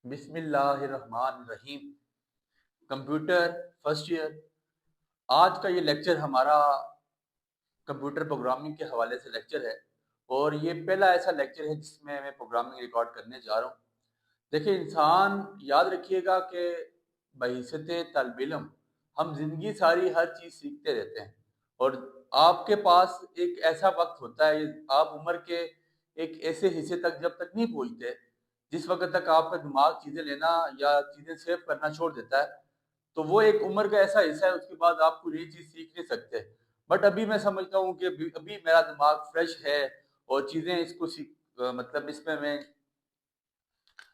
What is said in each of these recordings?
بسم اللہ الرحمن الرحیم۔ کمپیوٹر فرسٹ ایئر، آج کا یہ لیکچر ہمارا کمپیوٹر پروگرامنگ کے حوالے سے لیکچر ہے، اور یہ پہلا ایسا لیکچر ہے جس میں میں پروگرامنگ ریکارڈ کرنے جا رہا ہوں۔ دیکھیں، انسان یاد رکھیے گا کہ بحیثیت طالب علم ہم زندگی ساری ہر چیز سیکھتے رہتے ہیں، اور آپ کے پاس ایک ایسا وقت ہوتا ہے، آپ عمر کے ایک ایسے حصے تک جب تک نہیں پہنچتے جس وقت تک آپ کا دماغ چیزیں لینا یا چیزیں سیو کرنا چھوڑ دیتا ہے، تو وہ ایک عمر کا ایسا حصہ ہے، اس کے بعد آپ کوئی نئی چیز سیکھ نہیں سکتے۔ بٹ ابھی میں سمجھتا ہوں کہ ابھی میرا دماغ فریش ہے اور چیزیں اس کو مطلب اس میں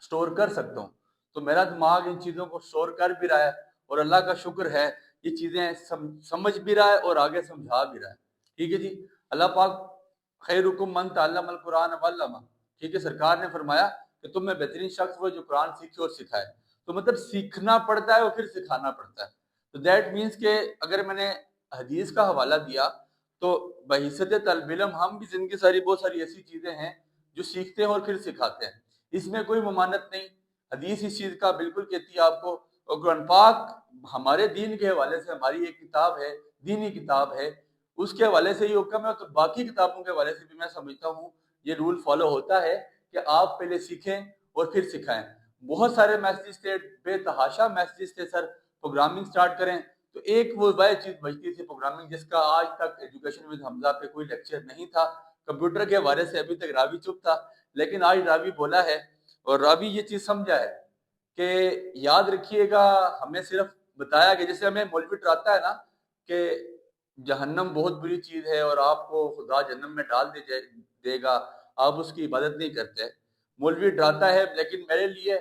سٹور کر سکتا ہوں، تو میرا دماغ ان چیزوں کو سٹور کر بھی رہا ہے، اور اللہ کا شکر ہے یہ چیزیں سمجھ بھی رہا ہے اور آگے سمجھا بھی رہا ہے۔ ٹھیک ہے جی، اللہ پاک خیرکم من تعلم القرآن وعلمہ، ٹھیک ہے، سرکار نے فرمایا کہ تم میں بہترین شخص وہ جو قرآن سیکھے اور سکھائے۔ تو مطلب سیکھنا پڑتا ہے اور پھر سکھانا پڑتا ہے۔ تو دیٹ مینس کہ اگر میں نے حدیث کا حوالہ دیا تو بحیثیت طالب علم ہم بھی زندگی ساری بہت ساری ایسی چیزیں ہیں جو سیکھتے ہیں اور پھر سکھاتے ہیں، اس میں کوئی ممانعت نہیں۔ حدیث اس چیز کا بالکل کہتی ہے آپ کو، اور قرآن پاک ہمارے دین کے حوالے سے ہماری ایک کتاب ہے، دینی کتاب ہے، اس کے حوالے سے یہ حکم ہے۔ تو باقی کتابوں کے حوالے سے بھی میں سمجھتا ہوں یہ رول فالو ہوتا ہے کہ آپ پہلے سیکھیں اور پھر سکھائیں۔ بہت سارے میسیجز تھے، بے تحاشا میسیجز تھے، سر پروگرامنگ سٹارٹ کریں، تو ایک وہ واحد چیز بچتی تھی پروگرامنگ، جس کا آج تک ایجوکیشن ود حمزہ پہ کوئی لیکچر نہیں تھا۔ کمپیوٹر کے حوالے سے ابھی تک راوی چپ تھا، لیکن آج راوی بولا ہے، اور راوی یہ چیز سمجھا ہے کہ یاد رکھیے گا، ہمیں صرف بتایا کہ جیسے ہمیں مولوی ڈراتا ہے نا کہ جہنم بہت بری چیز ہے اور آپ کو خدا جہنم میں ڈال دے گا، آپ اس کی عبادت نہیں کرتے، مولوی ڈراتا ہے، لیکن میرے لیے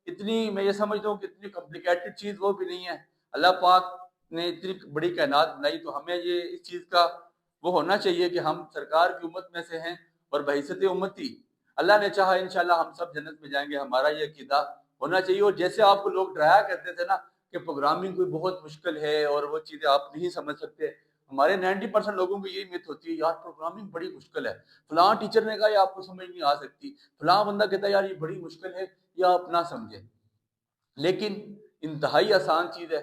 اتنی، میں یہ سمجھتا ہوں کہ اتنی کمپلیکیٹڈ چیز وہ بھی نہیں ہے۔ اللہ پاک نے اتنی بڑی کائنات بنائی، تو ہمیں یہ اس چیز کا وہ ہونا چاہیے کہ ہم سرکار کی امت میں سے ہیں، اور بحیثیت امتی اللہ نے چاہا انشاءاللہ ہم سب جنت میں جائیں گے، ہمارا یہ عقیدہ ہونا چاہیے۔ اور جیسے آپ کو لوگ ڈرایا کرتے تھے نا کہ پروگرامنگ کوئی بہت مشکل ہے اور وہ چیزیں آپ نہیں سمجھ سکتے، ہمارے 90% لوگوں کو یہی مت ہوتی ہے، یار پروگرامنگ بڑی مشکل ہے، فلاں ٹیچر نے کہا یہ آپ کو سمجھ نہیں آ سکتی، فلاں بندہ کہتا ہے یار یہ بڑی مشکل ہے، یہ آپ نہ سمجھیں، لیکن انتہائی آسان چیز ہے،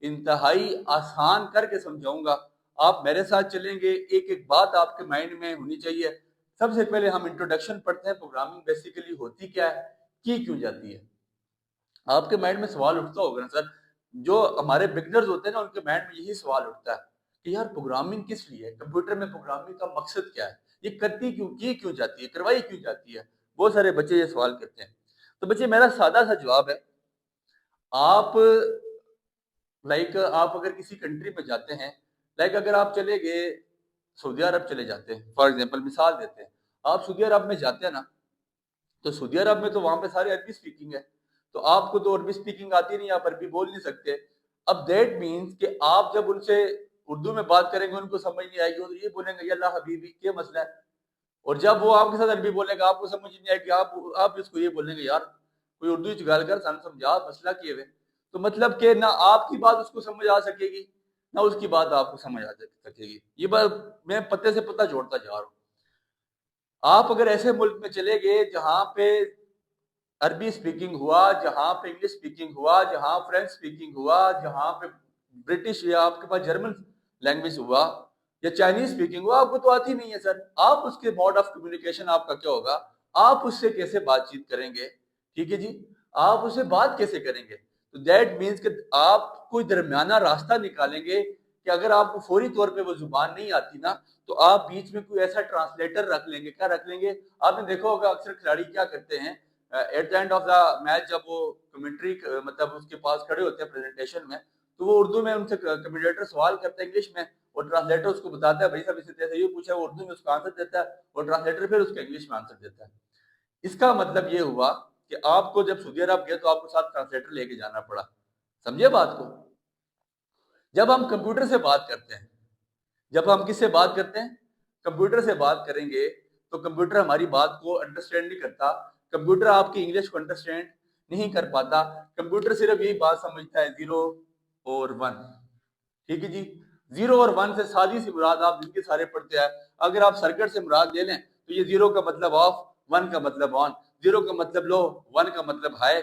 انتہائی آسان کر کے سمجھاؤں گا۔ آپ میرے ساتھ چلیں گے، ایک ایک بات آپ کے مائنڈ میں ہونی چاہیے۔ سب سے پہلے ہم انٹروڈکشن پڑھتے ہیں، پروگرامنگ بیسیکلی ہوتی کیا ہے، کی کیوں جاتی ہے۔ آپ کے مائنڈ میں سوال اٹھتا ہوگا نا سر، جو ہمارے بگنرز ہوتے ہیں نا ان کے مائنڈ میں یہی سوال اٹھتا ہے کہ یار پروگرامنگ کس لیے ہے، کمپیوٹر میں پروگرامنگ کا مقصد کیا ہے، یہ کرتی کیوں، کی کیوں جاتی ہے، کروائی کیوں جاتی ہے۔ بہت سارے بچے یہ سوال کرتے ہیں۔ تو بچے میرا سادہ سا جواب ہے، آپ آپ اگر کسی کنٹری میں جاتے ہیں، اگر آپ چلے گئے سعودی عرب چلے جاتے ہیں، فار ایگزامپل مثال دیتے ہیں، آپ سعودی عرب میں جاتے ہیں نا، تو سعودی عرب میں تو وہاں پہ سارے عربی سپیکنگ ہے، تو آپ کو تو عربی سپیکنگ آتی نہیں، آپ عربی بول نہیں سکتے۔ اب دیٹ مینس کہ آپ جب ان سے اردو میں بات کریں گے ان کو سمجھ نہیں آئے گی، اور یہ بولیں گے یا اللہ حبیبی کیا مسئلہ ہے، اور جب وہ آپ کے ساتھ عربی بولیں گے آپ کو سمجھ نہیں آئے گی، آپ اس کو یہ بولیں گے یار کوئی اردو چگال کر سن سمجھا مسئلہ کیے ہوئے۔ تو مطلب کہ نہ آپ کی بات اس کو سمجھ آ سکے گی، نہ اس کی بات آپ کو سمجھ آ سکے گی۔ یہ بات میں پتے سے پتہ جوڑتا جا رہا ہوں۔ آپ اگر ایسے ملک میں چلے گئے جہاں پہ عربی سپیکنگ ہوا، جہاں پہ انگلش سپیکنگ ہوا، جہاں فرینچ سپیکنگ ہوا، جہاں پہ برٹش یا آپ کے پاس جرمن لینگویج ہوا یا چائنیز سپیکنگ ہوا، آپ کو تو آتی نہیں ہے سر، آپ اس کے موڈ آف کمیونیکیشن آپ کا کیا ہوگا، آپ اس سے کیسے بات چیت کریں گے، ٹھیک ہے جی، آپ اس سے بات کیسے کریں گے۔ تو دیٹ مینس کہ آپ کوئی درمیانہ راستہ نکالیں گے کہ اگر آپ کو فوری طور پہ وہ زبان نہیں آتی نا، تو آپ بیچ میں کوئی ایسا ٹرانسلیٹر رکھ لیں گے۔ کیا رکھ لیں گے؟ آپ نے دیکھا ہوگا اکثر کھلاڑی کیا کرتے ہیں، at the end of the match جب وہ کمنٹری مطلب اس کے پاس کھڑے ہوتے ہیں پریزنٹیشن میں، تو وہ اردو میں ان سے کمنٹیٹر سوال کرتا ہے انگلش میں، اور ٹرانسلیٹر اس کو بتاتا ہے بھائی صاحب اسے جیسے یہ پوچھا، وہ اردو میں اس کا آنسر دیتا ہے، اور ٹرانسلیٹر پھر اس کا انگلش میں آنسر دیتا ہے۔ اس کا مطلب یہ ہوا کہ آپ کو جب سعودی عرب گئے تو آپ کو ساتھ ٹرانسلیٹر لے کے جانا پڑا، سمجھے بات کو۔ جب ہم کمپیوٹر سے بات کرتے ہیں، جب ہم کس سے بات کرتے ہیں، کمپیوٹر سے بات کریں گے، تو کمپیوٹر ہماری بات کو انڈرسٹینڈ نہیں کرتا، کمپیوٹر آپ کی انگلش کو انڈرسٹینڈ نہیں کر پاتا، کمپیوٹر صرف یہی بات سمجھتا ہے 0 اور 1، ٹھیک ہے جی۔ 0 اور 1 سے سادی سی مراد آپ جن کے سارے پڑھتے ہیں، اگر آپ سرکٹ سے مراد لے لیں تو یہ 0 کا مطلب آف، 1 کا مطلب آن، 0 کا مطلب لو، 1 کا مطلب ہائی،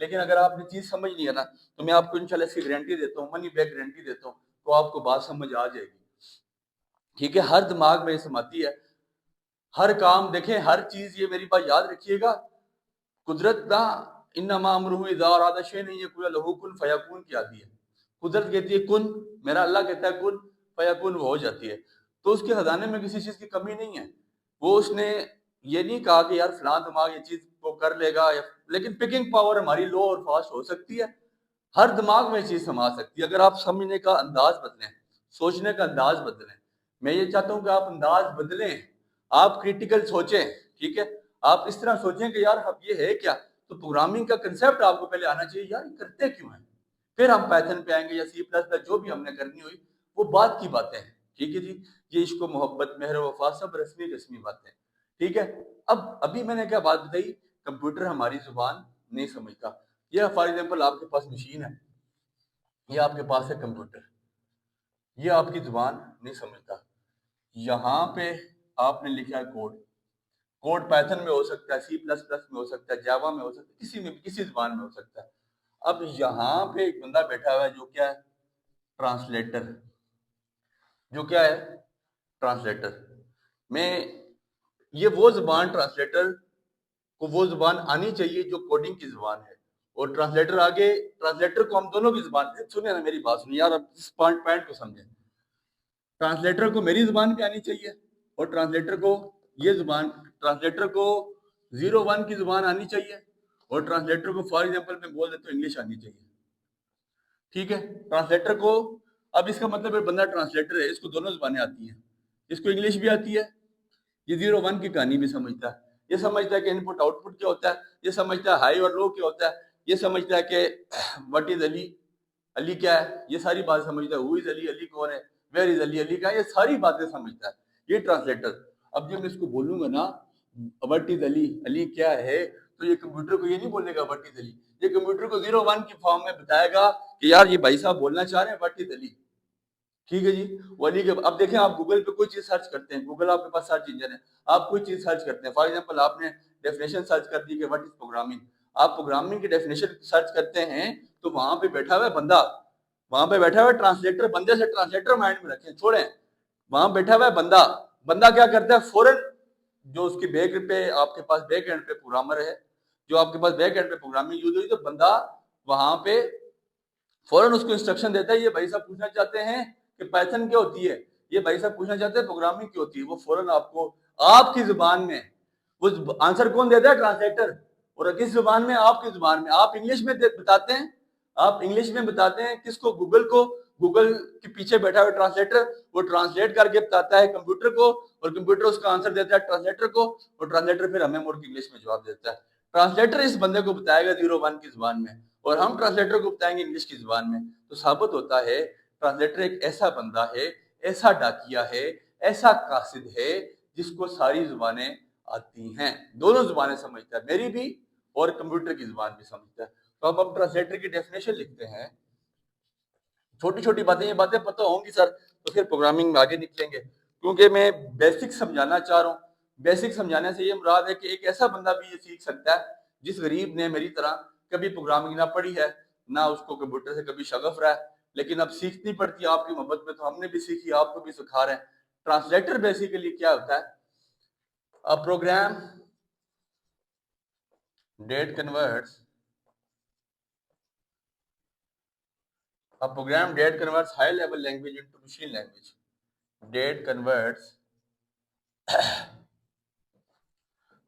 لیکن اگر آپ نے چیز سمجھ لیا نا تو میں آپ کو انشاءاللہ اس کی گارنٹی دیتا ہوں، منی بیک گارنٹی دیتا ہوں، تو آپ کو بات سمجھ آ جائے گی. ٹھیک ہے، ہر دماغ میں یہ سماتی ہے، ہر کام دیکھیں، ہر چیز، یہ میری بات یاد رکھیے گا. قدرت نہ انما امرہ اذا اراد شیئا ان یقول له کن فیکون کی آتی ہے. قدرت کہتی ہے کن، میرا اللہ کہتا ہے کن فیکون، وہ ہو جاتی ہے. تو اس کے خزانے میں کسی چیز کی کمی نہیں ہے. وہ اس نے یہ نہیں کہا کہ یار فلاں دماغ یہ چیز کو کر لے گا، لیکن پکنگ پاور ہماری لو اور فاسٹ ہو سکتی ہے. ہر دماغ میں یہ چیز سما سکتی ہے اگر آپ سمجھنے کا انداز بدلیں، سوچنے کا انداز بدلیں. میں یہ چاہتا ہوں کہ آپ انداز بدلیں، آپ کریٹیکل سوچیں. ٹھیک ہے، آپ اس طرح سوچیں کہ یار اب یہ ہے کیا. تو پروگرامنگ کا کنسیپٹ آپ کو پہلے آنا چاہیے، یار یہ کرتے کیوں ہیں. پھر ہم پیتھن پہ آئیں گے یا سی پلس پلس، جو بھی ہم نے کرنی ہوئی وہ بات کی باتیں ہیں. ٹھیک ہے جی، یہ عشق و محبت، مہر و وفا، سب رسمی رسمی باتیں. ٹھیک ہے، ابھی میں نے کیا بات بتائی، کمپیوٹر ہماری زبان نہیں سمجھتا. یہ فار ایگزامپل آپ کے پاس مشین ہے، یہ آپ کے پاس ہے کمپیوٹر، یہ آپ کی زبان نہیں سمجھتا. یہاں پہ آپ نے لکھا ہے کوڈ پیتھن میں ہو سکتا ہے، سی پلس پلس میں ہو سکتا ہے، جاوا میں ہو سکتا ہے، کسی میں بھی، کسی زبان میں ہو سکتا ہے. اب یہاں پہ ایک بندہ بیٹھا ہوا ہے جو کیا ہے، ٹرانسلیٹر. جو کیا ہے، ٹرانسلیٹر. میں یہ وہ زبان، ٹرانسلیٹر کو وہ زبان آنی چاہیے جو کوڈنگ کی زبان ہے، اور ٹرانسلیٹر آگے، ٹرانسلیٹر کو ہم دونوں کی زبان، سنیں نا میری بات سنیں یار، اب اس پوائنٹ کو سمجھیں. ٹرانسلیٹر کو میری زبان پہ آنی چاہیے، اور ٹرانسلیٹر کو یہ زبان، ٹرانسلیٹر کو 01 کی زبان آنی چاہیے، اور ٹرانسلیٹر کو فار ایگزامپل میں بول دیتا ہوں انگلش آنی چاہیے. ٹھیک ہے، ٹرانسلیٹر کو، اب اس کا مطلب ہے بندہ ٹرانسلیٹر ہے، اس کو دونوں زبانیں آتی ہیں، اس کو انگلش بھی آتی ہے، یہ 01 کی کہانی بھی سمجھتا ہے، یہ سمجھتا ہے کہ ان پٹ آؤٹ پٹ کیا ہوتا ہے، یہ سمجھتا ہے ہائی اور لو کیا ہوتا ہے، یہ سمجھتا ہے کہ وٹ از علی، علی کیا ہے، یہ ساری بات سمجھتا ہے. ہو از علی، علی کون ہے، ویئر از علی، علی کا، یہ ساری باتیں سمجھتا ہے یہ ٹرانسلیٹر. اب جب میں اس کو بولوں گا نا وٹ از علی، علی کیا ہے، تو یہ کمپیوٹر کو یہ نہیں بولے گا وٹ از علی، یہ کمپیوٹر کو 01 کی فارم میں بتائے گا کہ یار یہ بھائی صاحب بولنا چاہ رہے ہیں وٹ از علی. ٹھیک ہے جی، وہ علی کے. اب دیکھیں آپ گوگل پہ کوئی چیز سرچ کرتے ہیں، گوگل آپ کے پاس سرچ انجن ہے، آپ کوئی چیز سرچ کرتے ہیں، فار ایگزامپل آپ نے ڈیفینیشن سرچ کر دی کہ وٹ از پروگرامنگ، آپ پروگرامنگ کی ڈیفینیشن سرچ کرتے ہیں، تو وہاں پہ بیٹھا ہوا ہے بندہ، وہاں پہ بیٹھا ہوا ہے ٹرانسلیٹر. بندے سے ٹرانسلیٹر مائنڈ میں رکھیں، چھوڑیں. وہاں بیٹھا ہوا ہے بندہ، بندہ کیا کرتا ہے فوراً، جو اس کی بیک پہ، آپ کے پاس بیک اینڈ پہ پروگرامر ہے، جو آپ کے پاس بیک اینڈ پہ پروگرامنگ یوز ہوئی، تو بندہ وہاں پہ فوراً اس کو انسٹرکشن دیتا ہے. یہ بھائی صاحب پوچھنا چاہتے ہیں کہ پیتھن کیا ہوتی ہے، یہ بھائی صاحب پوچھنا چاہتے ہیں پروگرامنگ کیا ہوتی ہے، وہ فوراً آپ کو آپ کی زبان میں، وہ آنسر کون دیتا ہے، ٹرانسلیٹر. اور کس زبان میں، آپ کی زبان میں. آپ انگلش میں بتاتے ہیں، آپ انگلش میں بتاتے ہیں کس کو، گوگل کو. گوگل کے پیچھے بیٹھا ہوا ٹرانسلیٹر، وہ ٹرانسلیٹ کر کے بتاتا ہے کمپیوٹر کو، اور کمپیوٹر اس کا آنسر دیتا ہے ٹرانسلیٹر کو، اور ٹرانسلیٹر پھر ہمیں موڑ کے انگلش میں جواب دیتا ہے. ٹرانسلیٹر اس بندے کو بتائے گا 01 کی زبان میں، اور ہم ٹرانسلیٹر کو بتائیں گے انگلش کی زبان میں. تو ثابت ہوتا ہے ٹرانسلیٹر ایک ایسا بندہ ہے، ایسا ڈاکیا ہے، ایسا قاصد ہے جس کو ساری زبانیں آتی ہیں، دونوں زبانیں سمجھتا ہے، میری بھی اور کمپیوٹر کی زبان بھی سمجھتا ہے. تو اب ہم ٹرانسلیٹر کی ڈیفینیشن لکھتے ہیں. چھوٹی چھوٹی باتیں، یہ باتیں پتہ ہوں گی سر تو پھر پروگرامنگ میں آگے نکلیں گے، کیونکہ میں بیسک سمجھانا چاہ رہا ہوں. بیسک سمجھانے سے یہ مراد ہے کہ ایک ایسا بندہ بھی یہ سیکھ سکتا ہے جس غریب نے میری طرح کبھی پروگرامنگ نہ پڑھی ہے، نہ اس کو کمپیوٹر سے کبھی شغف رہا ہے، لیکن اب سیکھنی پڑتی ہے آپ کی محبت میں، تو ہم نے بھی سیکھی، آپ کو بھی سکھا رہے ہیں. ٹرانسلیٹر بیسیکلی کیا ہوتا ہے، a program that converts A program that converts high level language into machine language. That converts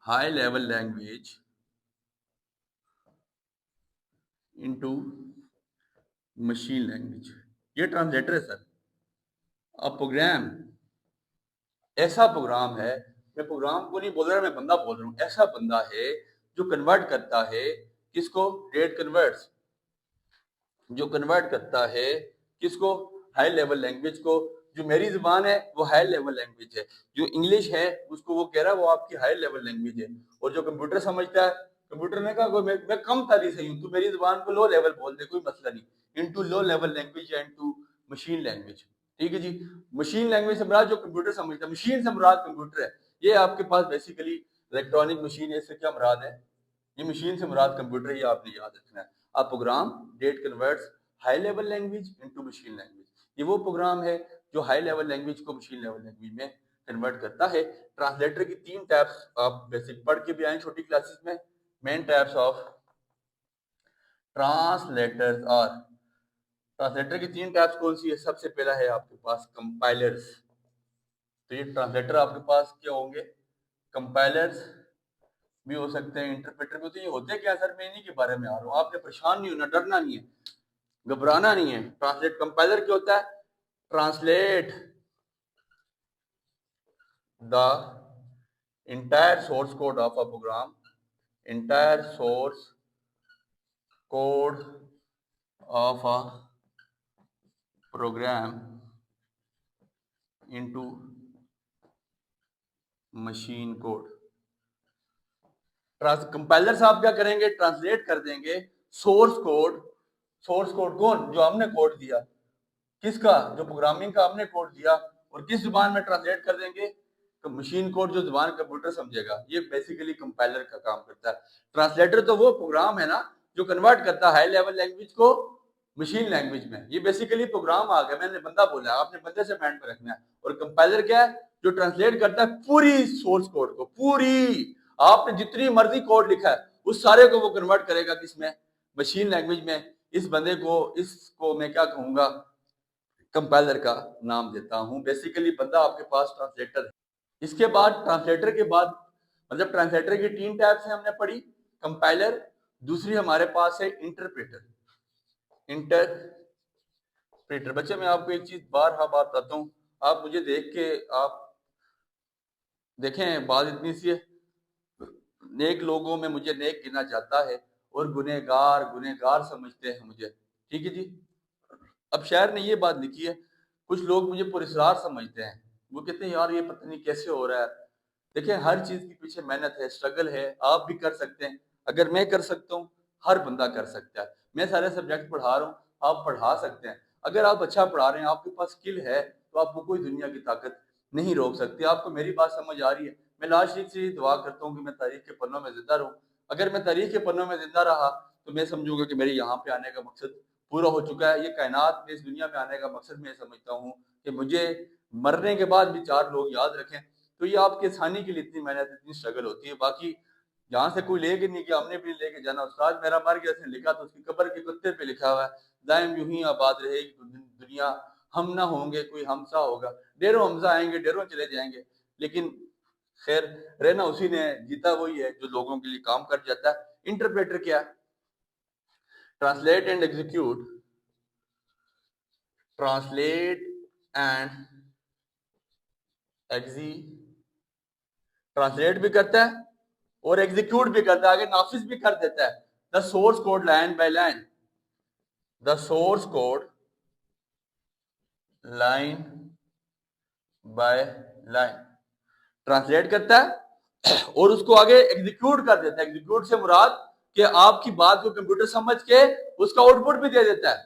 high level language into machine language. یہ ٹرانسلیٹر ہے سر. اب پروگرام، ایسا پروگرام ہے، میں پروگرام کو نہیں بول رہا، میں بندہ بول رہا ہوں، ایسا بندہ ہے جو کنورٹ کرتا ہے کس کو، ڈیٹ کنورٹس، جو کنورٹ کرتا ہے کس کو، ہائی لیول لینگویج کو. جو میری زبان ہے وہ ہائی لیول لینگویج ہے، جو انگلش ہے اس کو وہ کہہ رہا ہے وہ آپ کی ہائی لیول لینگویج ہے. اور جو کمپیوٹر سمجھتا ہے، کمپیوٹر نے کہا میں کم تاری صحیح ہوں، تو میری زبان کو لو لیول بول دے، کوئی مسئلہ نہیں، انٹو لو لیول لینگویج یا انٹو مشین لینگویج. ٹھیک ہے جی، مشین لینگویج سے مراد جو کمپیوٹر سمجھتا ہے، مشین سے مراد کمپیوٹر ہے. یہ آپ کے پاس بیسیکلی الیکٹرانک مشین ہے، اس سے کیا مراد ہے، یہ مشین سے مراد کمپیوٹر ہی آپ نے یاد رکھنا ہے. A program that converts high level language into machine language. یہ وہ پروگرام ہے جو ہائی لیول لینگویج کو مشین لیول لینگویج میں کنورٹ کرتا ہے. ٹرانسلیٹر کی 3 ٹائپس آپ بیسک پڑھ کے بھی آئیں چھوٹی کلاسز میں. Main types of translators are. Translator کی 3 ٹائپس کون سی ہے؟ سب سے پہلا ہے آپ کے پاس کمپائلرز. تو یہ ٹرانسلیٹر آپ کے پاس کیا ہوں گے؟ کمپائلرز بھی ہو سکتے ہیں, انٹرپریٹر بھی ہوتے ہیں. یہ ہوتے کیا سر؟ میں انہیں کے بارے میں آ رہا ہوں. آپ نے پریشان نہیں ہونا, ڈرنا نہیں ہے, گھبرانا نہیں ہے. ٹرانسلیٹ کمپائلر کیا ہوتا ہے؟ Translate the entire source code of a program, entire source code of a program into machine code. Compiler صاحب کیا کریں گے؟ ٹرانسلیٹ کر دیں گے سورس کوڈ. سورس کوڈ کون؟ جو ہم نے کوڈ دیا. کس کا؟ جو پروگرامنگ کا ہم نے کوڈ دیا. اور کس زبان میں ٹرانسلیٹ کر دیں گے؟ تو مشین کوڈ جو زبان کمپیوٹر سمجھے گا. یہ بیسیکلی کمپائلر کا کام کرتا ہے. ٹرانسلیٹر تو وہ پروگرام ہے نا جو کنورٹ کرتا ہے ہائی لیول لینگویج کو مشین لینگویج میں. یہ بیسیکلی پروگرام آ گیا, میں نے بندہ بولا, آپ نے بندے سے مائنڈ میں رکھنا ہے. اور کمپائلر کیا ہے؟ جو ٹرانسلیٹ کرتا ہے پوری سورس کوڈ کو. پوری آپ نے جتنی مرضی کوڈ لکھا ہے اس سارے کو وہ کنورٹ کرے گا کس میں؟ مشین لینگویج میں. اس بندے کو, اس کو میں کیا کہوں گا؟ کمپائلر کا نام دیتا ہوں. بیسیکلی بندہ آپ کے پاس ٹرانسلیٹر ہے. اس کے بعد ٹرانسلیٹر کے بعد مطلب ٹرانسلیٹر کی 3 ٹائپس ہیں ہم نے پڑھی. کمپائلر, دوسری ہمارے پاس ہے انٹرپریٹر. انٹرپریٹر بچے میں آپ کو ایک چیز بارہا بات بتاتا ہوں, آپ مجھے دیکھ کے آپ دیکھیں بات اتنی سی ہے, نیک لوگوں میں مجھے نیک گنا جاتا ہے اور گنہگار سمجھتے ہیں مجھے. ٹھیک ہے جی. اب شاعر نے یہ بات لکھی ہے, کچھ لوگ مجھے پراسرار سمجھتے ہیں. وہ کہتے ہیں یار یہ پتہ نہیں کیسے ہو رہا ہے. دیکھیں ہر چیز کے پیچھے محنت ہے, اسٹرگل ہے. آپ بھی کر سکتے ہیں. اگر میں کر سکتا ہوں ہر بندہ کر سکتا ہے. میں سارے سبجیکٹ پڑھا رہا ہوں, آپ پڑھا سکتے ہیں. اگر آپ اچھا پڑھا رہے ہیں, آپ کے پاس اسکل ہے, تو آپ کو کوئی دنیا کی طاقت نہیں روک سکتی. آپ کو میری بات سمجھ آ رہی ہے؟ میں لاسٹ ویک سے دعا کرتا ہوں کہ میں تاریخ کے پنوں میں زندہ رہوں. اگر میں تاریخ کے پنوں میں زندہ رہا تو میں سمجھوں گا کہ میرے یہاں پہ آنے کا مقصد پورا ہو چکا ہے. یہ کائنات میں اس دنیا میں آنے کا مقصد میں سمجھتا ہوں کہ مجھے مرنے کے بعد بھی 4 لوگ یاد رکھیں. تو یہ آپ کے آسانی کے لیے اتنی محنت, اتنی اسٹرگل ہوتی ہے. باقی جہاں سے کوئی لے کے نہیں گیا, ہم نے بھی لے کے جانا. استاد میرا مر گیا, اس نے لکھا تو اس کی قبر کے کتے پہ لکھا ہوا ہے دائم یوں ہی آباد رہے گی دنیا, ہم نہ ہوں گے کوئی ہم سا ہوگا. ڈیروں حمزہ آئیں گے, ڈیروں چلے جائیں گے, لیکن خیر رہنا اسی نے, جیتا وہی ہے جو لوگوں کے لیے کام کر جاتا ہے. انٹرپریٹر کیا ہے؟ Translate and execute. Translate and translate بھی کرتا ہے اور ایگزیکیوٹ بھی کرتا ہے, آگے نافذ بھی کر دیتا ہے. The source code line by line. The source code line by line translate کرتا ہے اور اس کو آگے ایگزیکیوٹ کر دیتا ہے. ایگزیکیوٹ سے مراد کہ آپ کی بات کو کمپیوٹر سمجھ کے اس کا آؤٹ پٹ بھی دے دیتا ہے.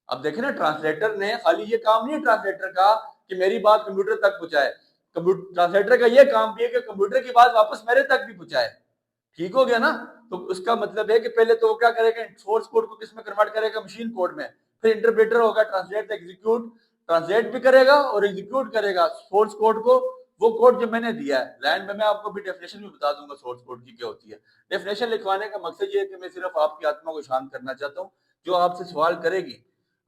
اب دیکھیں نا, ٹرانسلیٹر نے خالی یہ کام نہیں ہے ٹرانسلیٹر کا کہ میری بات کمپیوٹر تک پہنچائے. ٹرانسلیٹر کا یہ کام بھی ہے کہ کمپیوٹر کی بات واپس میرے تک بھی پہنچائے. ٹھیک ہو گیا نا؟ تو اس کا مطلب ہے کہ پہلے تو وہ کیا کرے گا؟ سورس کوڈ کو کس میں کنورٹ کرے گا؟ مشین کوڈ میں. پھر انٹرپریٹر ہوگا ٹرانسلیٹ ایگزیکیوٹ, ٹرانسلیٹ بھی کرے گا اور ایگزیکیوٹ کرے گا سورس کوڈ کو. وہ کوڈ جو میں نے دیا ہے لائن میں آپ کو بھی ڈیفینیشن بھی بتا دوں گا سورس کوڈ کی کیا ہوتی ہے. ڈیفینیشن لکھوانے کا مقصد یہ ہے کہ میں صرف آپ کی آتما کو شانت کرنا چاہتا ہوں. جو آپ سے سوال کرے گی,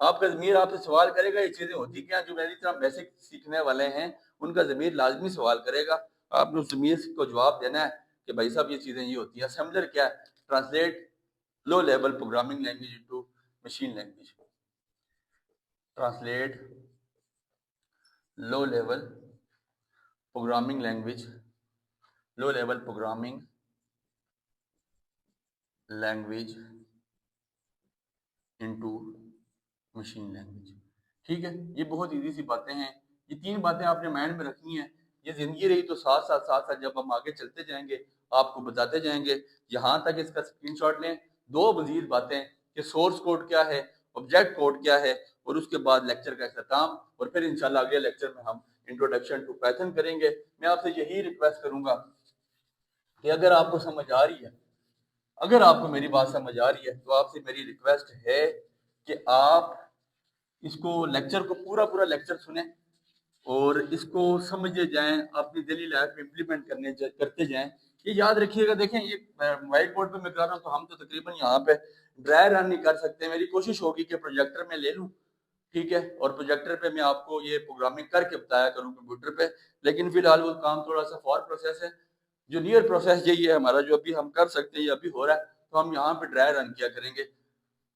آپ کا ضمیر آپ سے سوال کرے گا یہ چیزیں ہوتی کیا, جو میری طرح بیسک سیکھنے والے ہیں ان کا ضمیر لازمی سوال کرے گا. آپ نے اس ضمیر کو جواب دینا ہے کہ بھائی صاحب یہ چیزیں یہ ہوتی ہیں. اسمبلر کیا ہے؟ Translate low level programming language into machine language. Translate low level programming language, low level programming language into machine language. ٹھیک ہے, یہ بہت ایزی سی باتیں ہیں. یہ 3 باتیں آپ نے مائنڈ میں رکھنی ہیں. یہ زندگی رہی تو ساتھ ساتھ جب ہم آگے چلتے جائیں گے آپ کو بتاتے جائیں گے. یہاں تک اس کا اسکرین شاٹ لیں. 2 مزید باتیں کہ سورس کوڈ کیا ہے, آبجیکٹ کوڈ کیا ہے, اور اس کے بعد لیکچر کا اختتام, اور پھر انشاءاللہ اگلے لیکچر میں ہم انٹروڈکشن ٹو پائتھن کریں گے. میں آپ سے یہی ریکویسٹ کروں گا کہ اگر آپ کو سمجھ آ رہی ہے, اگر آپ کو میری بات سمجھ آ رہی ہے تو آپ سے میری ریکویسٹ ہے کہ آپ اس کو لیکچر کو پورا لیکچر سنیں اور اس کو سمجھے جائیں، اپنی ڈیلی لائف میں امپلیمنٹ کرتے جائیں. یہ یاد رکھیے گا. دیکھیں یہ وائٹ بورڈ پہ میں کر رہا ہوں تو ہم تو تقریباً یہاں پہ ڈرائی رن نہیں کر سکتے. میری کوشش ہوگی کہ پروجیکٹر میں لے لوں، ٹھیک ہے، اور پروجیکٹر پہ میں آپ کو یہ پروگرامنگ کر کے بتایا کروں کمپیوٹر پہ. لیکن فی الحال وہ کام تھوڑا سا فار پروسیس ہے. جو نیئر پروسیس یہی ہے ہمارا، جو ابھی ہم کر سکتے ہیں، یہ ابھی ہو رہا ہے، تو ہم یہاں پہ ڈرائی رن کیا کریں گے.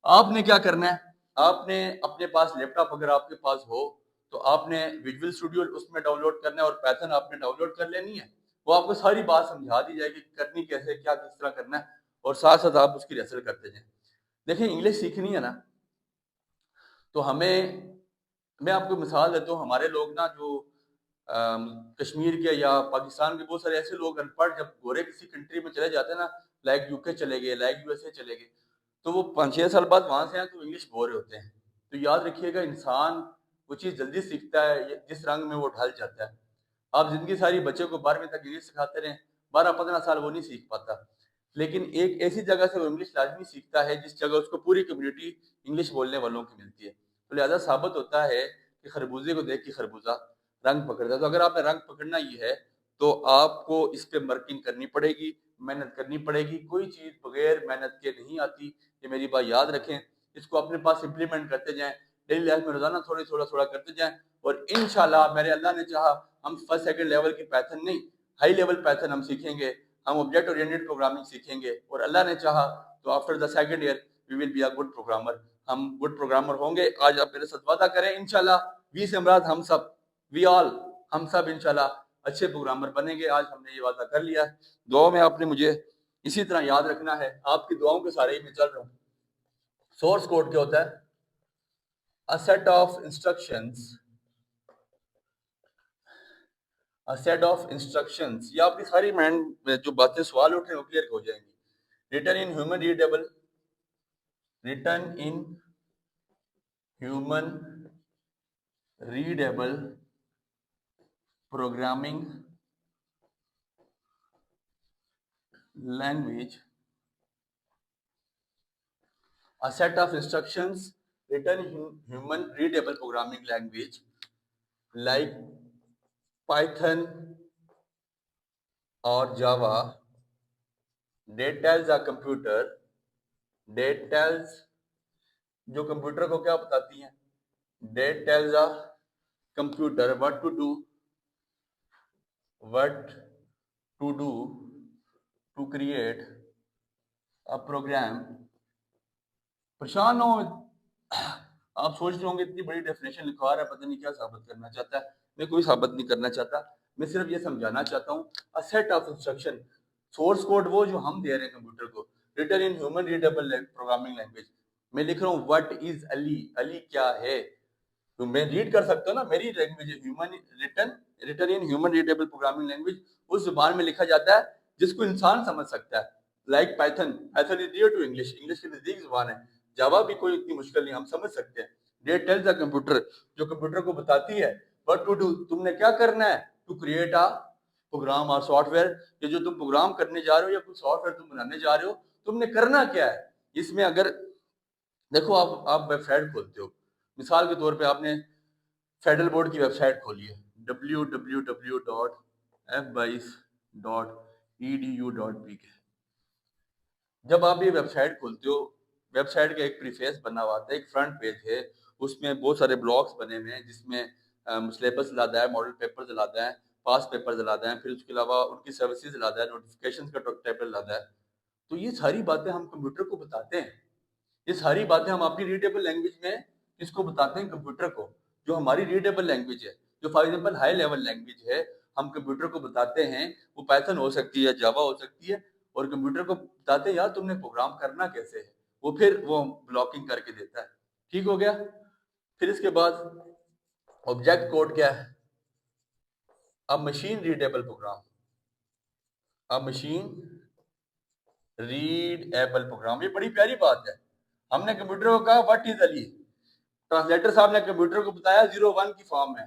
آپ نے کیا کرنا ہے، آپ نے اپنے پاس لیپ ٹاپ اگر آپ کے پاس ہو تو آپ نے ویژول اسٹوڈیو اس میں ڈاؤن لوڈ کرنا ہے اور پیتھن آپ نے ڈاؤن لوڈ کر لینی ہے. وہ آپ کو ساری بات سمجھا دی جائے گی کرنی کیسے، کیا کس طرح کرنا ہے، اور ساتھ ساتھ آپ اس کی ریہرسل کرتے جائیں. دیکھیں انگلش سیکھنی ہے نا، تو میں آپ کو مثال دیتا ہوں. ہمارے لوگ نا جو کشمیر کے یا پاکستان کے بہت سارے ایسے لوگ ان پڑھ جب گورے کسی کنٹری میں چلے جاتے ہیں نا، لائک یو کے چلے گئے، لائک یو ایس اے چلے گئے، تو وہ 5-6 سال بعد وہاں سے آئے تو انگلش بول رہے ہوتے ہیں. تو یاد رکھیے گا انسان وہ چیز جلدی سیکھتا ہے جس رنگ میں وہ ڈھل جاتا ہے. آپ زندگی ساری بچے کو 12ویں تک انگلش سکھاتے رہیں، 12-15 سال وہ نہیں سیکھ پاتا. لیکن ایک ایسی جگہ سے وہ انگلش لازمی سیکھتا ہے جس جگہ اس کو پوری کمیونٹی انگلش بولنے والوں کی ملتی ہے. تو لہذا ثابت ہوتا ہے کہ خربوزے کو دیکھ کے خربوزہ رنگ پکڑتا ہے. تو اگر آپ نے رنگ پکڑنا ہی ہے تو آپ کو اس پہ ورکنگ کرنی پڑے گی، محنت کرنی پڑے گی. کوئی چیز بغیر محنت کے نہیں آتی، یہ میری بات یاد رکھیں. اس کو اپنے پاس امپلیمنٹ کرتے جائیں، ڈیلی لائف میں روزانہ تھوڑا کرتے جائیں، اور انشاءاللہ میرے اللہ نے چاہا ہم فرسٹ سیکنڈ لیول کی پیتھن نہیں، ہائی لیول پیتھن ہم سیکھیں گے. ہم آبجیکٹ اورینٹڈ پروگرامنگ سیکھیں گے، اور اللہ نے چاہا تو after the second year we will be a good programmer. ہم گڈ پروگرامر ہوں گے. آج آپ میرے ساتھ وعدہ کریں انشاءاللہ 20 امراض ہم سب انشاءاللہ اچھے پروگرامر بنیں گے. آج ہم نے یہ وعدہ کر لیا ہے. دعاؤں میں آپ نے مجھے اسی طرح یاد رکھنا ہے. آپ کی دعاؤں کے سارے ہی میں چل رہا ہوں. سورس کوڈ کیا ہوتا ہے؟ A set of instructions. یہ آپ کی ساری مائنڈ میں جو باتیں سوال اٹھے وہ کلیئر ہو جائیں گی. written in human readable programming language. A set of instructions written in human readable programming language like Python or Java that tells a computer, جو کمپیوٹر کو کیا بتاتی ہیں، that tells a computer what to do to create a program. پریشان ہو آپ سوچ رہے ہوں گے اتنی بڑی ڈیفینیشن لکھوا رہا ہے، پتہ نہیں کیا ثابت کرنا چاہتا ہے. میں کوئی ثابت نہیں کرنا چاہتا، میں صرف یہ سمجھانا چاہتا ہوں. a set of instruction، source code وہ جو ہم دے رہے ہیں کمپیوٹر کو، written in human readable programming language. میں لکھ رہا ہوں what is علی کیا ہے، تو میں ریڈ کر سکتا ہوں نا. میری لینگویج ہے written in human readable programming language، اس زبان میں لکھا جاتا ہے جس کو انسان سمجھ سکتا ہے. Like Python is near to English کی نزدیک زبان ہے. جاوا بھی کوئی اتنی مشکل نہیں، ہم سمجھ سکتے ہیں. That tells the computer، جو کمپیوٹر کو بتاتی ہے what to do، تم نے کیا کرنا ہے، to create a program or software. یہ جو تم پروگرام کرنے جا رہے ہو یا کوئی سافٹ ویئر تم بنانے جا رہے ہو، تم نے کرنا کیا ہے. اس میں اگر دیکھو آپ ویب سائٹ کھولتے ہو، مثال کے طور پہ آپ نے فیڈرل بورڈ کی ویب سائٹ کھولی ہے www.f22.edu.pk. جب آپ یہ ویب سائٹ کھولتے ہو، ویب سائٹ کا ایک پریفیس بنا ہوا ہے، ایک فرنٹ پیج ہے، اس میں بہت سارے بلاکس بنے ہوئے ہیں جس میں سلیبس لاتا ہے، ماڈل پیپرز لاتا ہے، پاس پیپرز لاتا ہے، پھر اس کے علاوہ ان کی سروسز لاتا ہے، نوٹیفیکیشنز کا ٹیبل لاتا ہے. تو یہ ساری باتیں ہم کمپیوٹر کو بتاتے ہیں. یہ ساری باتیں ہم اپنی ریڈیبل لینگویج میں کس کو بتاتے ہیں، کمپیوٹر کو. جو ہماری ریڈیبل لینگویج ہے، جو for example high level language ہے، ہم کمپیوٹر کو بتاتے ہیں. وہ پائتھن ہو سکتی ہے، جاوا ہو سکتی ہے، اور کمپیوٹر کو بتاتے ہیں یار تم نے پروگرام کرنا کیسے ہے. وہ پھر وہ بلاکنگ کر کے دیتا ہے. ٹھیک ہو گیا. پھر اس کے بعد آبجیکٹ کوڈ کیا ہے، machine readable program, machine readable program. یہ بڑی پیاری بات ہے. ہم نے کمپیوٹر کو کہا واٹ از علی، ٹرانسلیٹر صاحب نے کمپیوٹر کو بتایا 01 کی فارم میں.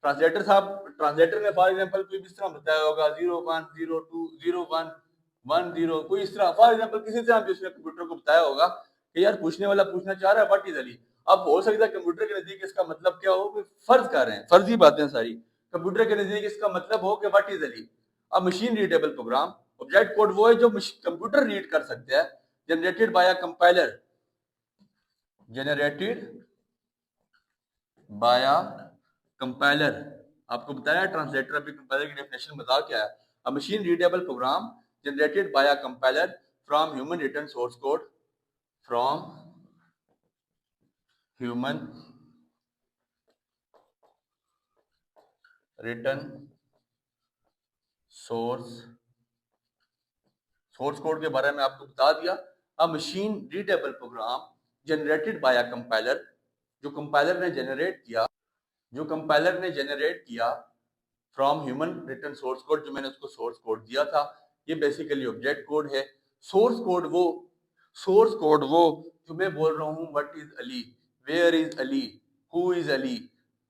ٹرانسلیٹر نے فار ایگزامپل کوئی بھی اس طرح بتایا ہوگا 01 02 01 10 کوئی اس طرح فار ایگزامپل کسی طرح بھی اس نے کمپیوٹر کو بتایا ہوگا کہ یار پوچھنے والا پوچھنا چاہ رہا ہے واٹ از علی. اب ہو سکتا ہے کمپیوٹر کے نزدیک اس کا مطلب کیا ہو کہ فرض کر رہے ہیں فرضی باتیں ساری, کمپیوٹر کے نزدیک اس کا مطلب ہو کہ واٹ از علی. اب machine readable program object code وہ ہے جو کمپیوٹر ریڈ کر سکتے ہیں, generated by a compiler, generated by a compiler. آپ کو بتایا ٹرانسلیٹر ابھی کمپائلر کی ڈیفینیشن بتا کیا ہے. A machine readable program generated by a compiler from human written source code from human written source code کے بارے میں آپ کو بتا دیا. A machine readable program generated by a compiler, جو کمپائلر نے جنریٹ کیا from human written source code, جو میں نے اس کو سورس کوڈ دیا تھا. یہ بیسیکلی آبجیکٹ کوڈ ہے. سورس کوڈ وہ جو میں بول رہا ہوں what is Ali, where is Ali, who is Ali.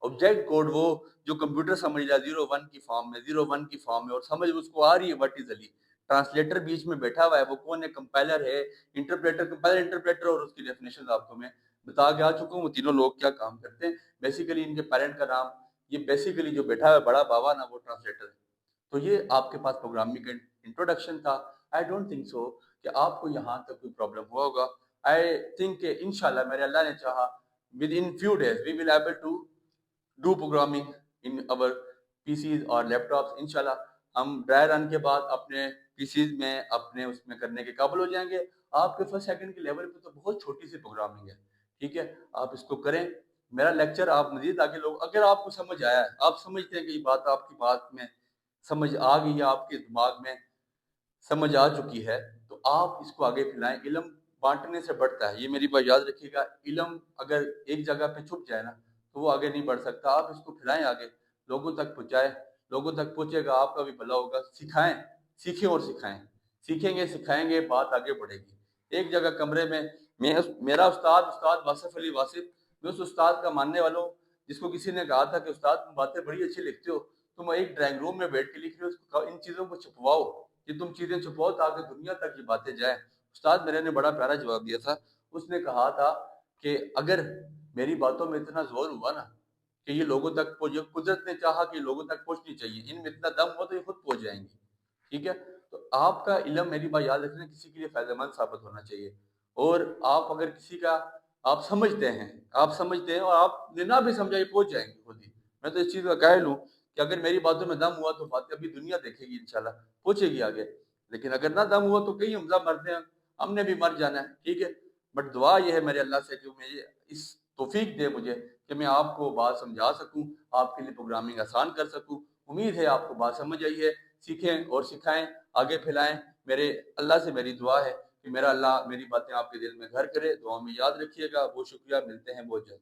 Object code وہ جو کمپیوٹر سمجھ رہا ہے 01 کی فارم میں اور سمجھ اس کو آ رہی ہے وٹ از علی. ٹرانسلیٹر بیچ میں بیٹھا ہوا ہے, وہ کون ہے؟ کمپائلر ہے, انٹرپریٹر اور اس کی ڈیفینیشن آپ کو میں بتا کے آ چکا ہوں. وہ تینوں لوگ کیا کام کرتے ہیں. بیسیکلی ان کے پیرنٹ کا نام, یہ بیسیکلی جو بیٹھا ہے بڑا بابا نا, وہ ٹرانسلیٹر ہے. تو یہ آپ کے پاس پروگرامنگ کا انٹروڈکشن تھا. آئی ڈونٹ تھنک سو کہ آپ کو یہاں تک کوئی پرابلم ہوا ہوگا. آئی تھنک کہ انشاءاللہ میرے اللہ نے چاہا within few days we will able to do programming in our P Cs اور لیپ ٹاپس. انشاءاللہ ہم ڈرائی رن کے بعد اپنے پی سیز میں اپنے اس میں کرنے کے قابل ہو جائیں گے. آپ کے فرسٹ سیکنڈ کے لیول پہ تو بہت چھوٹی سی پروگرامنگ ہے, ٹھیک ہے, آپ اس کو کریں. میرا لیکچر آپ مزید آگے لوگ, اگر آپ کو سمجھ آیا ہے, آپ سمجھتے ہیں کہ یہ بات آپ کی بات میں سمجھ آ گئی یا آپ کے دماغ میں سمجھ آ چکی ہے, تو آپ اس کو آگے پھیلائیں. علم بانٹنے سے بڑھتا ہے, یہ میری بات یاد رکھیے گا. علم اگر ایک جگہ پہ چھپ جائے نا تو وہ آگے نہیں بڑھ سکتا. آپ اس کو پھیلائیں, آگے لوگوں تک پہنچائیں, لوگوں تک پہنچے گا آپ کا بھی بھلا ہوگا. سکھائیں, سیکھیں اور سکھائیں, سیکھیں گے سکھائیں گے بات آگے بڑھے گی. ایک جگہ کمرے میں میرا استاد واصف علی واصف, میں اس استاد کا ماننے والوں, جس کو کسی نے کہا تھا کہ استاد تم باتیں بڑی اچھی لکھتے ہو, تم ایک ڈرائنگ روم میں بیٹھ کے لکھ رہے ہو, ان چیزوں کو چھپواؤ, کہ تم چیزیں چھپواؤ تاکہ دنیا تک یہ باتیں جائیں. استاد میرے نے بڑا پیارا جواب دیا تھا. اس نے کہا تھا کہ اگر میری باتوں میں اتنا زور ہوا نا کہ یہ لوگوں تک پہنچے, قدرت نے چاہا کہ لوگوں تک پہنچنی چاہیے, ان میں اتنا دم ہوا تو یہ خود پہنچ جائیں گی, ٹھیک ہے. تو آپ کا علم, میری بات یاد رکھنا, کسی کے لیے فائدہ مند ثابت ہونا چاہیے. اور آپ اگر کسی کا آپ سمجھتے ہیں اور آپ نے نہ بھی سمجھا, یہ پہنچ جائیں گے خود ہی. میں تو اس چیز کا قائل ہوں کہ اگر میری باتوں میں دم ہوا تو باتیں ابھی دنیا دیکھے گی, انشاءاللہ پہنچے گی آگے. لیکن اگر نہ دم ہوا تو کہیں حمزہ مرتے ہیں, ہم نے بھی مر جانا ہے, ٹھیک ہے. بٹ دعا یہ ہے میرے اللہ سے کہ مجھے اس توفیق دے مجھے کہ میں آپ کو بات سمجھا سکوں, آپ کے لیے پروگرامنگ آسان کر سکوں. امید ہے آپ کو بات سمجھ آئی ہے. سیکھیں اور سکھائیں, آگے پھیلائیں. میرے اللہ سے میری دعا ہے کہ میرا اللہ میری باتیں آپ کے دل میں گھر کرے. دعا میں یاد رکھیے گا. بہت شکریہ, ملتے ہیں بہت جلد.